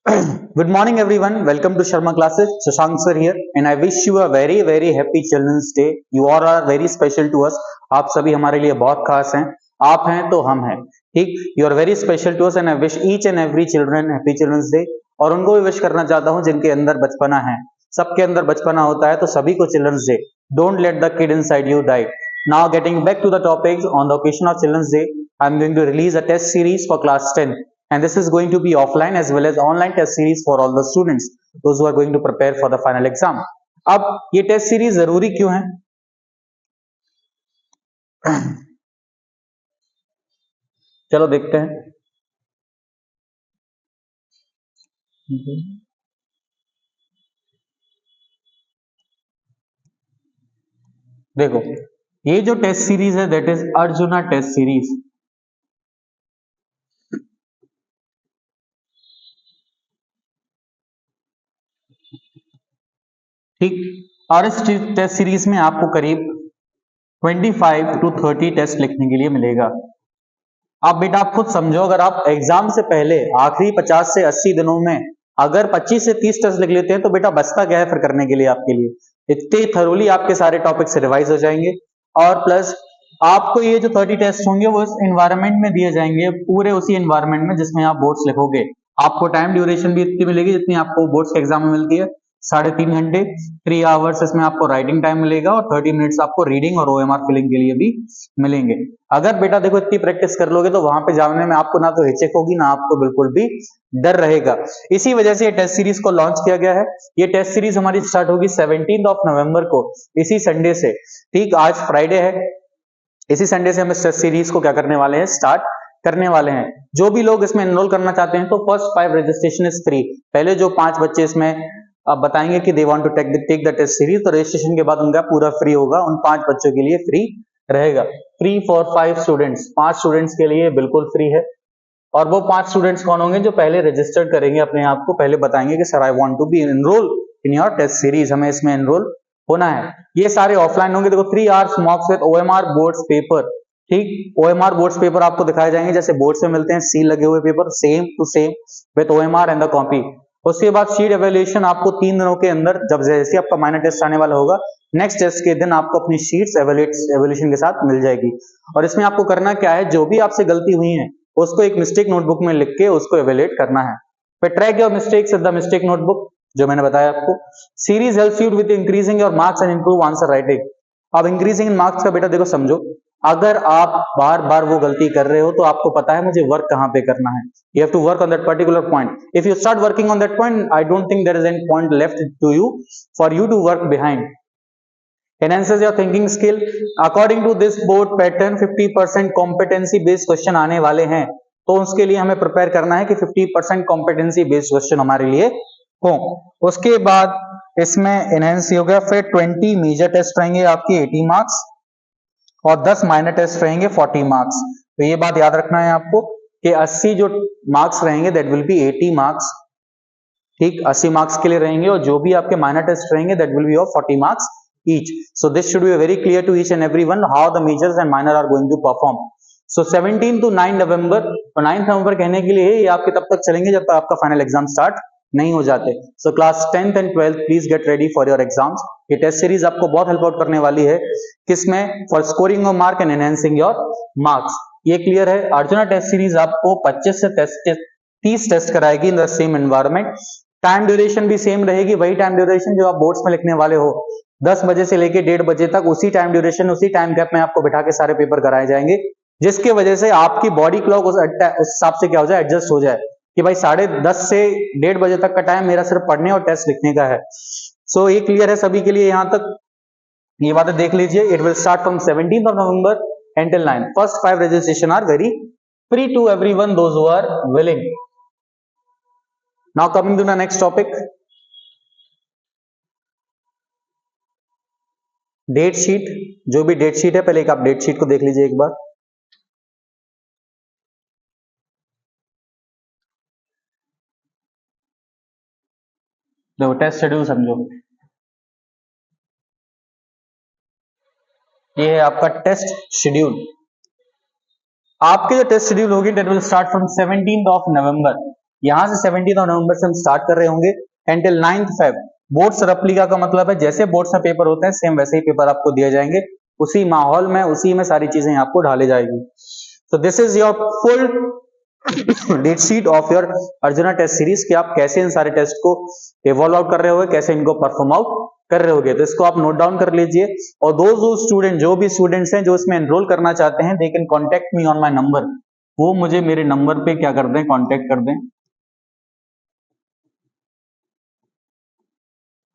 Good morning, everyone. Welcome to Sharma Classes. Shashank sir here, and I wish you a very, very happy Children's Day. You all are very special to us. आप सभी हमारे लिए बहुत खास हैं. आप हैं तो हम हैं. ठीक? You are very special to us, and I wish each and every children happy Children's Day. और उनको भी विश करना चाहता हूँ जिनके अंदर बचपना है. सबके अंदर बचपना होता है, तो सभी को Children's Day. Don't let the kid inside you die. Now, getting back to the topics, on the occasion of Children's Day, I'm going to release a test series for class 10. And this is going to be offline as well as online test series for all the students, those who are going to prepare for the final exam. अब ये test series जरूरी क्यों है? चलो देखते हैं. देखो, ये जो टेस्ट सीरीज है that is Arjuna test series. ठीक. और इस टेस्ट सीरीज में आपको करीब 25 to 30 टेस्ट लिखने के लिए मिलेगा. आप बेटा आप खुद समझो, अगर आप एग्जाम से पहले आखिरी 50 से 80 दिनों में अगर 25 से 30 टेस्ट लिख लेते हैं तो बेटा बचता क्या है फिर करने के लिए आपके लिए. इतने थरोली आपके सारे टॉपिक्स रिवाइज हो जाएंगे. और प्लस आपको ये जो 30 टेस्ट होंगे वो इस एनवायरनमेंट में दिए जाएंगे, पूरे उसी एनवायरनमेंट में जिसमें आप बोर्ड्स लिखोगे. आपको टाइम ड्यूरेशन भी इतनी मिलेगी जितनी आपको बोर्ड्स के एग्जाम में मिलती है, 3.5 घंटे. 3 आवर्स इसमें आपको राइटिंग टाइम मिलेगा और 30 मिनट्स आपको रीडिंग और ओएमआर फिलिंग के लिए भी मिलेंगे. अगर बेटा देखो इतनी प्रैक्टिस कर लोगे तो वहां पे जाने में आपको ना तो हिचक होगी ना आपको बिल्कुल भी डर रहेगा. इसी वजह से ये टेस्ट सीरीज को लॉन्च किया गया है. ये टेस्ट सीरीज हमारी स्टार्ट होगी 17 नवंबर को, इसी संडे से. ठीक, आज फ्राइडे है, इसी संडे से हम इस टेस्ट सीरीज को क्या करने वाले हैं, स्टार्ट करने वाले हैं. जो भी लोग इसमें एनरोल करना चाहते हैं तो फर्स्ट 5 रजिस्ट्रेशन इज फ्री. पहले जो 5 बच्चे इसमें अब बताएंगे कि they want to take the test series, तो रजिस्ट्रेशन के बाद उनका पूरा फ्री होगा. उन 5 बच्चों के लिए फ्री रहेगा. Free for 5 students. 5 स्टूडेंट्स के लिए बिल्कुल फ्री है. और वो 5 स्टूडेंट्स कौन होंगे? जो पहले रजिस्टर्ड करेंगे अपने आप को, पहले बताएंगे कि sir I want to be enroll in your test series, हमें इसमें एनरोल होना है. ये सारे ऑफलाइन होंगे. देखो 3 hours मॉक्स with OMR boards paper. ठीक, ओएमआर बोर्ड्स पेपर आपको दिखाए जाएंगे जैसे बोर्ड से मिलते हैं, सील लगे हुए paper same to same with OMR and the copy. उसके बाद शीट एवेल्यूएशन आपको 3 दिनों के अंदर, जब जैसे आपका माइनर टेस्ट आने वाला होगा, नेक्स्ट टेस्ट के दिन आपको अपनी शीट्स एवेल्यूएशन के साथ मिल जाएगी. और इसमें आपको करना क्या है, जो भी आपसे गलती हुई है उसको एक मिस्टेक नोटबुक में लिख के उसको एवेल्यूएट करना है. फिर track your mistakes with the mistake notebook, जो मैंने बताया आपको. Series helps you with increasing your marks and improve answer writing. अब इंक्रीजिंग इन मार्क्स का बेटा देखो समझो, अगर आप बार बार वो गलती कर रहे हो तो आपको पता है मुझे वर्क कहां पे करना है. You have to work on that particular point. If you start working on that point, I don't think there is any point left to you for you to work behind. Enhances your thinking skill. According to this board pattern, 50% competency based question आने वाले हैं, तो उसके लिए हमें prepare करना है कि 50% competency based question हमारे लिए हो. उसके बाद इसमें एनहेंस हो गया. फिर 20 मेजर टेस्ट रहेंगे आपके 80 मार्क्स और 10 माइनर टेस्ट रहेंगे 40 मार्क्स. तो ये बात याद रखना है आपको कि 80 जो मार्क्स रहेंगे दैट विल बी 80 मार्क्स. ठीक, 80 मार्क्स के लिए रहेंगे. और जो भी आपके माइनर टेस्ट रहेंगे that will be of 40 marks each. So this should be very clear to each and everyone how the majors and minor are going to perform. So 17 to 9 November, और 9 नवंबर कहने के लिए ये आपके तब तक चलेंगे जब तक आपका फाइनल एग्जाम स्टार्ट नहीं हो जाते. So class 10th and 12th please get ready for your exams. ये टेस्ट सीरीज आपको बहुत हेल्प आउट करने वाली है. किसमें? For scoring of mark and enhancing your marks. ये क्लियर है. अर्जुना टेस्ट सीरीज आपको 25 से 30 टेस्ट कराएगी in the same environment. Time duration भी सेम रहेगी, वही टाइम ड्यूरेशन जो आप बोर्ड्स में लिखने वाले हो. 10 बजे से लेके 1:30 बजे तक उसी टाइम ड्यूरेशन, उसी टाइम गैप में आपको बिठा के सारे पेपर कराए जाएंगे, जिसके वजह से आपकी बॉडी क्लॉक उस हिसाब से क्या हो जाए, एडजस्ट हो जाए कि भाई 10:30 से 1:30 बजे तक का टाइम मेरा सिर्फ पढ़ने और टेस्ट लिखने का है. सो ये क्लियर है सभी के लिए. यहां तक ये बातें देख लीजिए. It will start from 17th of November until 9. First 5 registration are very free to everyone, those who are willing. Now coming to the next topic, date sheet. जो भी डेट शीट है, पहले एक आप डेट शीट को देख लीजिए एक बार. देखो टेस्ट शेड्यूल समझो, ये है आपका टेस्ट शेड्यूल. आपके जो टेस्ट शेड्यूल होगी that will start from 17th of November. यहाँ से 17 नवंबर से हम स्टार्ट कर रहे होंगे and till 9th Feb। Boards replica का मतलब है जैसे बोर्ड्स में पेपर होते हैं सेम वैसे ही पेपर आपको दिए जाएंगे, उसी माहौल में उसी में सारी चीजें आपको ढाली जाएगी। So this is your full date sheet of your Arjuna test series कि आप कैसे इन सारे टेस्ट को इवॉल्व आउट कर रहे होगे, कैसे इनको परफॉर्म आउट कर रहे होगे। तो इसको आप नोट डाउन कर लीजिए। और जो भी स्टूडेंट्स हैं जो इसमें एनरोल करना चाहते हैं, they can contact me on my number. वो मुझे मेरे नंबर पे क्या कर दें, कॉन्टेक्ट कर दें।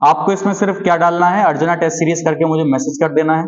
आपको इसमें सिर्फ क्या डालना है, अर्जुना टेस्ट सीरीज करके मुझे मैसेज कर देना है।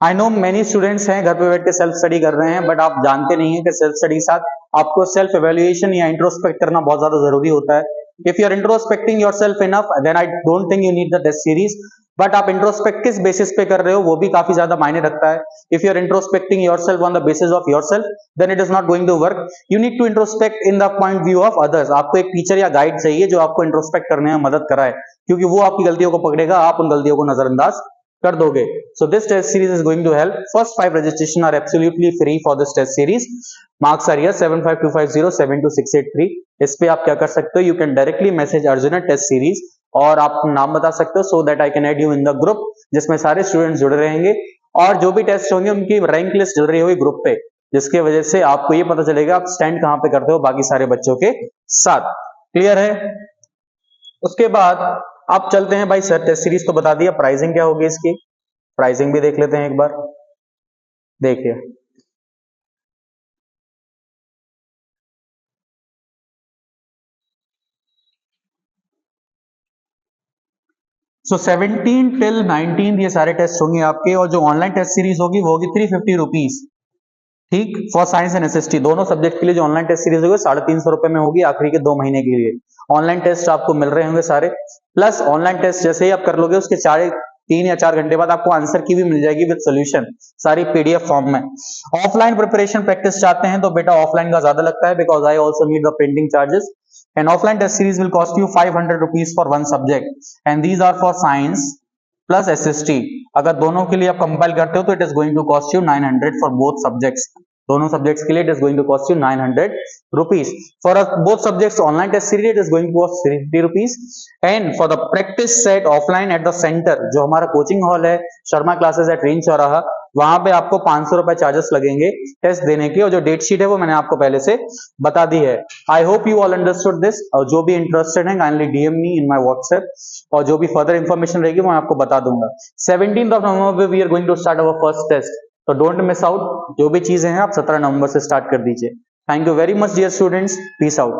आई नो मेनी स्टूडेंट्स हैं घर पे बैठ के सेल्फ स्टडी कर रहे हैं, बट आप जानते नहीं है कि सेल्फ स्टडी के साथ आपको सेल्फ एवेल्युएशन या इंट्रोस्पेक्ट करना बहुत ज्यादा जरूरी होता है। If you are introspecting yourself enough then I don't think you need the test series. But आप इंट्रोस्पेक्ट किस बेसिस पे कर रहे हो वो भी काफी ज्यादा मायने रखता है। If you are introspecting yourself on the basis of yourself then it is not going to work. You need to introspect in the point view of others. आपको एक टीचर या गाइड चाहिए जो आपको इंट्रोस्पेक्ट करने में मदद कराए, क्योंकि वो आपकी गलतियों को पकड़ेगा, आप उन गलतियों को नजरअंदाज कर दोगे। So this test series is going to help. First 5 registration are absolutely free for this test series. Marks are here 7525072683। इस पे आप क्या कर सकते हो, you can directly message Arjuna test series और आप नाम बता सकते हो so that I can add you in the group जिसमें सारे स्टूडेंट्स जुड़े रहेंगे और जो भी टेस्ट होंगे उनकी रैंक लिस्ट जुड़ रही होगी ग्रुप पे, जिसके वजह से आपको ये पता चलेगा आप स्टैंड कहां पे करते हो बाकी सारे बच्चों के साथ। क्लियर है? उसके बाद आप चलते हैं भाई, सर टेस्ट सीरीज तो बता दिया, प्राइसिंग क्या होगी इसकी, प्राइसिंग भी देख लेते हैं एक बार। देखिए सो 17 टिल 19 ये सारे टेस्ट होंगे आपके, और जो ऑनलाइन टेस्ट सीरीज होगी वो होगी 350 रुपीज। ठीक, फॉर साइंस एंड एसएसटी दोनों सब्जेक्ट के लिए जो ऑनलाइन टेस्ट सीरीज होगी 350 रुपए में होगी आखिरी के 2 महीने के लिए। ऑनलाइन टेस्ट आपको मिल रहे होंगे सारे, प्लस ऑनलाइन टेस्ट जैसे ही आप कर लोगे उसके 3 या 4 घंटे बाद आपको आंसर की भी मिल जाएगी विद सोल्यूशन, सारी पीडीएफ फॉर्म में। ऑफलाइन प्रिपरेशन प्रैक्टिस चाहते हैं तो बेटा ऑफलाइन का ज्यादा लगता है, because I also need the printing charges. And offline test series will cost you 500 rupees for 1 subject and these are for science plus SST. अगर दोनों के लिए आप कंपाइल करते हो तो it is going to cost you 900 for both subjects. दोनों subjects के लिए it is going to cost you 900 rupees. For both subjects online test series it is going to cost 350 rupees. And for the practice set offline at the centre, जो हमारा coaching hall है Sharma classes eight range चौराहा, वहां पे आपको 500 रुपए charges लगेंगे test देने के, और जो डेट शीट है वो मैंने आपको पहले से बता दी है। I hope you all understood this. और जो भी इंटरेस्टेड है kindly DM me in my WhatsApp, और जो भी फर्दर इंफॉर्मेशन रहेगी वो मैं आपको बता दूंगा। 17th November we are going to start our first test, तो डोंट मिस आउट। जो भी चीजें हैं आप 17 नवंबर से स्टार्ट कर दीजिए। Thank you very much dear students, peace out.